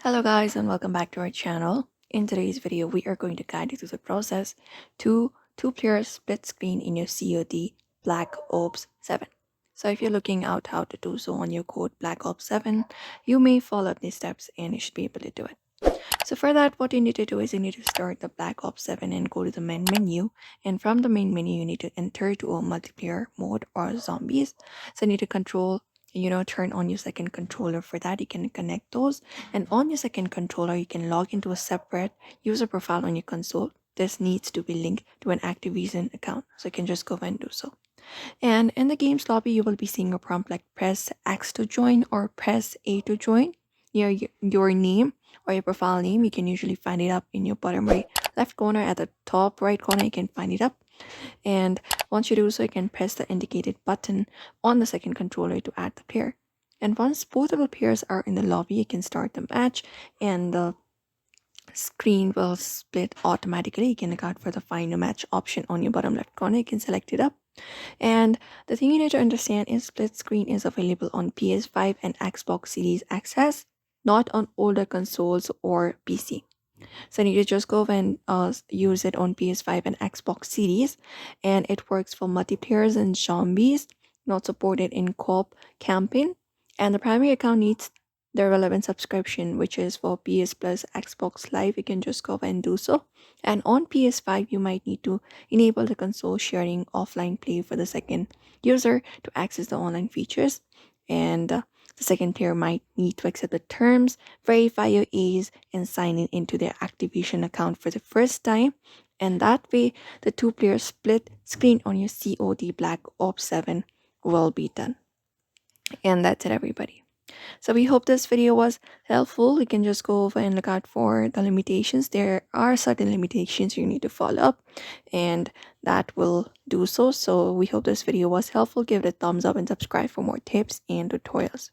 Hello guys and welcome back to our channel. In today's video, we are going to guide you through the process to two-player split screen in your COD Black Ops 7. So if you're looking out how to do so on your COD Black Ops 7, you may follow these steps and you should be able to do it. So for that, what you need to do is you need to start the Black Ops 7 and go to the main menu. And from the main menu, you need to enter to a multiplayer mode or zombies. So you need to turn on your second controller. For that, you can connect those. And on your second controller, you can log into a separate user profile on your console. This needs to be linked to an Activision account. So you can just go ahead and do so. And in the game's lobby, you will be seeing a prompt like press X to join or press A to join. Near your name or your profile name, you can usually find it up in your bottom right left corner. At the top right corner, you can find it up. And once you do so, you can press the indicated button on the second controller to add the player. And once both of the players are in the lobby, you can start the match and the screen will split automatically. You can look out for the find a match option on your bottom left corner. You can select it up. And the thing you need to understand is split screen is available on PS5 and Xbox Series X, not on older consoles or PC. So you need to just go and use it on PS5 and Xbox Series, and it works for multiplayers and zombies, not supported in co-op campaign. And the primary account needs the relevant subscription, which is for PS Plus, Xbox Live. You can just go and do so. And on PS5, you might need to enable the console sharing offline play for the second user to access the online features. And the second player might need to accept the terms, verify your age, and sign in into their Activision account for the first time. And that way, the two-player split screen on your COD Black Ops 7 will be done. And that's it, everybody. So we hope this video was helpful. You can just go over and look out for the limitations. There are certain limitations you need to follow up, and that will do so. So we hope this video was helpful. Give it a thumbs up and subscribe for more tips and tutorials.